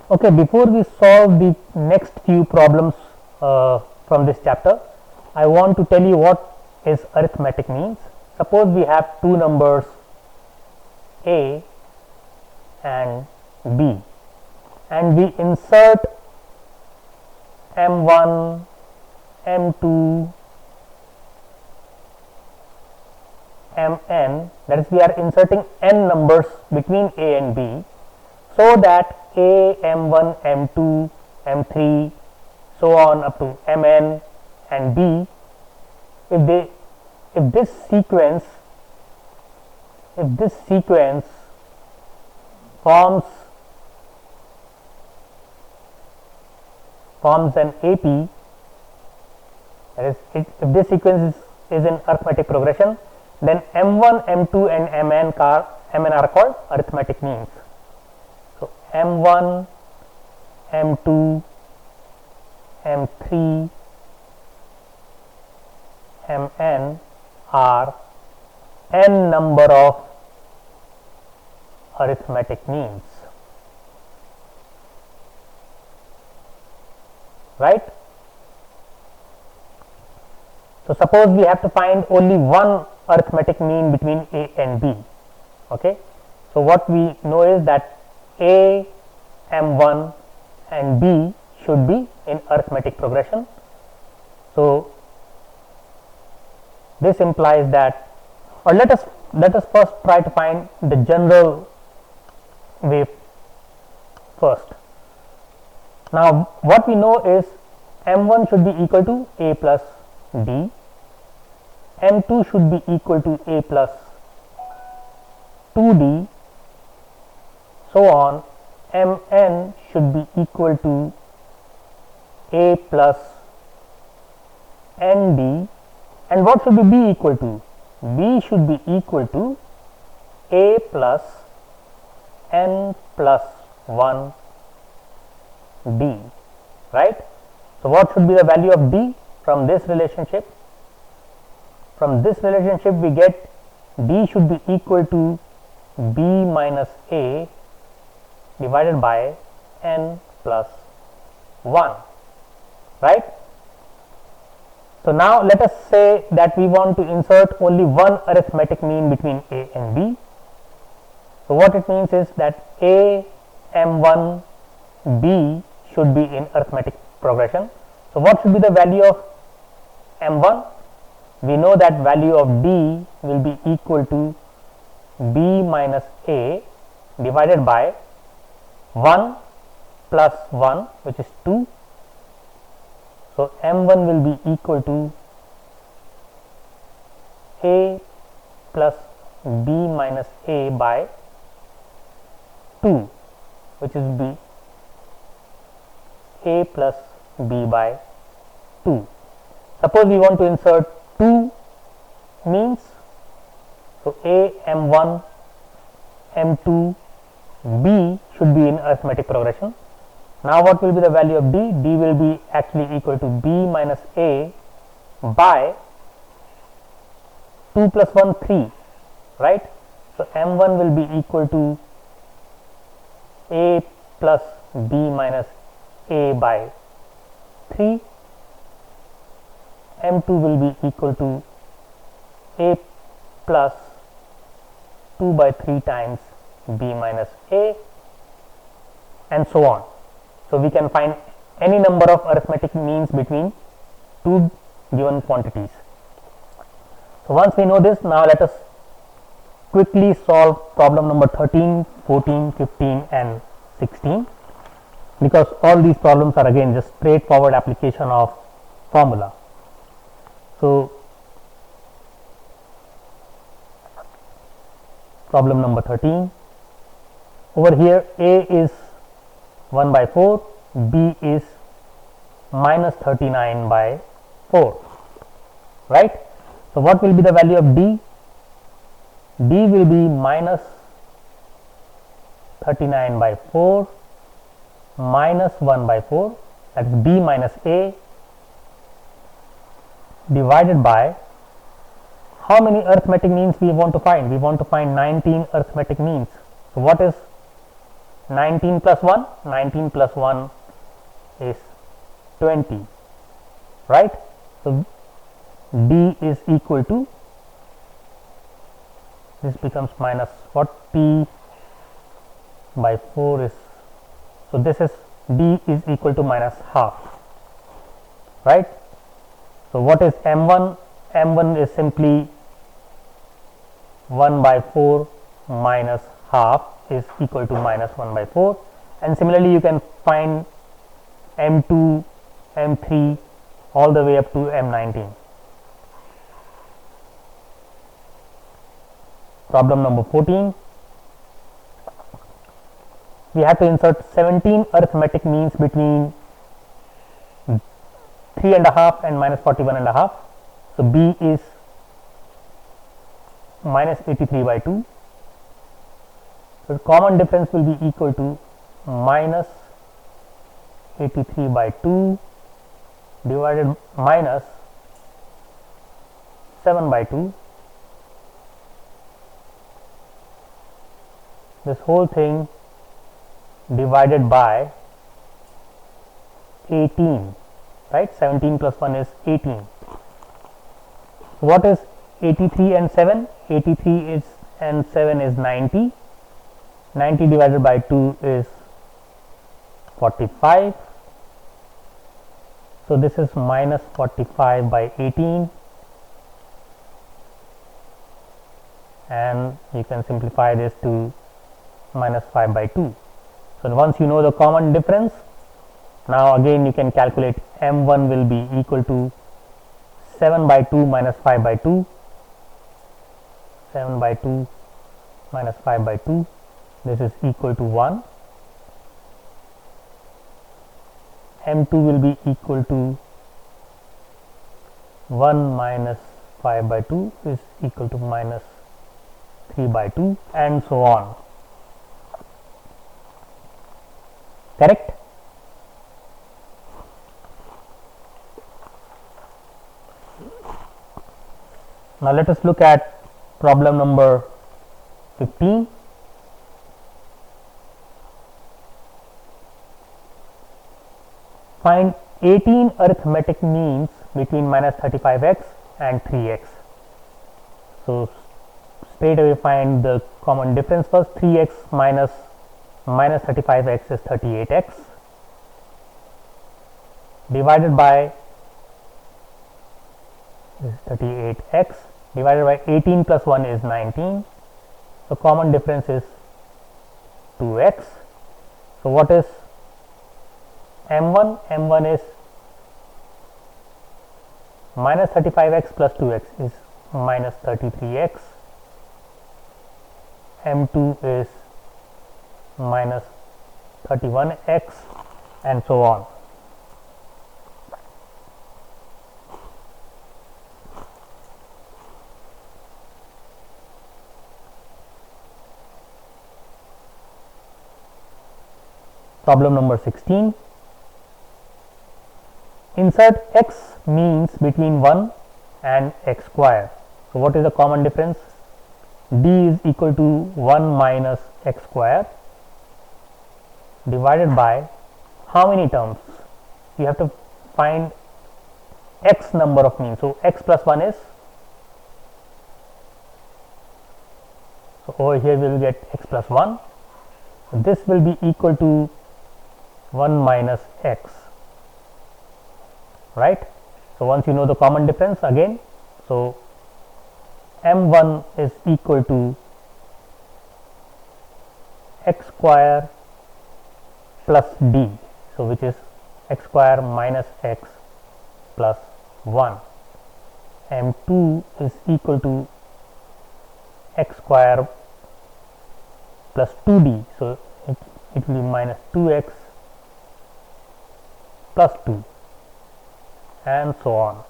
Okay, before we solve the next few problems from this chapter, I want to tell you what is arithmetic means. Suppose we have two numbers a and b, and we insert m1, m2, mn, that is, we are inserting n numbers between a and b, so that a, m1, m2, m3, so on up to mn and b, if this sequence forms an AP, that is, if this sequence is in arithmetic progression, then m1, m2 and mn are called arithmetic means. So m1, m2, m3, mn are n number of arithmetic means, right? So suppose we have to find only one arithmetic mean between a and b. Okay, so what we know is that a, m1 and b should be in arithmetic progression. So this implies that, or let us first try to find the general way first. Now what we know is m1 should be equal to a plus d, m2 should be equal to a plus 2d, so on. Mn should be equal to a plus nd, and what should be b equal to? B should be equal to a plus n plus 1 d, right? So what should be the value of d from this relationship? From this relationship we get d should be equal to b minus a divided by n plus 1, right? So now let us say that we want to insert only one arithmetic mean between a and b. So what it means is that a, m1, b should be in arithmetic progression. So what should be the value of m1? We know that value of d will be equal to b minus a divided by 1 plus 1, which is 2. So m1 will be equal to a plus b minus a by 2, which is b a plus b by 2. Suppose we want to insert two means, so a, m1, m2, b should be in arithmetic progression. Now what will be the value of d? D will be actually equal to b minus a by 2 plus 1, 3, right? So m1 will be equal to a plus b minus a by 3, m2 will be equal to a plus 2 by 3 times b minus a, and so on. So we can find any number of arithmetic means between two given quantities. So once we know this, now let us quickly solve problem number 13, 14, 15 and 16, because all these problems are again just straightforward application of formula. So problem number 13, over here a is 1 by 4, b is minus 39 by 4, right? So what will be the value of d? D will be minus 39 by 4 minus 1 by 4, that is b minus a, divided by how many arithmetic means we want to find? We want to find 19 arithmetic means. So what is 19 plus 1, 19 plus 1 is 20, right? So D is equal to, this becomes minus 40 by 4 is, so this is D is equal to minus half, right? So what is M1? M1 is simply 1 by 4 minus half is equal to minus 1 by 4, and similarly you can find M2, M3 all the way up to M19. Problem number 14. We have to insert 17 arithmetic means between 3.5 and minus 41.5. So B is minus 83 by 2. So common difference will be equal to minus 83 by 2 divided minus 7 by 2. This whole thing divided by 18, right? 17 plus 1 is 18. What is 83 and 7? 83 is and 7 is 90. 90 divided by 2 is 45. So this is minus 45 by 18, and you can simplify this to minus 5 by 2. So once you know the common difference, now again you can calculate M1 will be equal to 7 by 2 minus 5 by 2, 7 by 2 minus 5 by 2, this is equal to 1. M2 will be equal to 1 minus 5 by 2 is equal to minus 3 by 2, and so on. Correct? Now let us look at problem number 15. Find 18 arithmetic means between minus 35x and 3x. So straight away find the common difference first. 3x minus 35x is 38x divided by, this is 38x divided by 18 plus 1 is 19. So common difference is 2x. So what is M1? M1 is minus 35x plus 2x is minus 33x. M2 is minus 31x, and so on. Problem number 16. Insert x means between 1 and x square. So what is the common difference? D is equal to 1 minus x square divided by how many terms? You have to find x number of means. So x plus 1 is, so over here we will get x plus 1. So this will be equal to 1 minus x, right? So once you know the common difference again, so M1 is equal to x square plus d, so which is x square minus x plus 1. M2 is equal to x square plus 2d, so it will be minus 2x plus 2, and so on.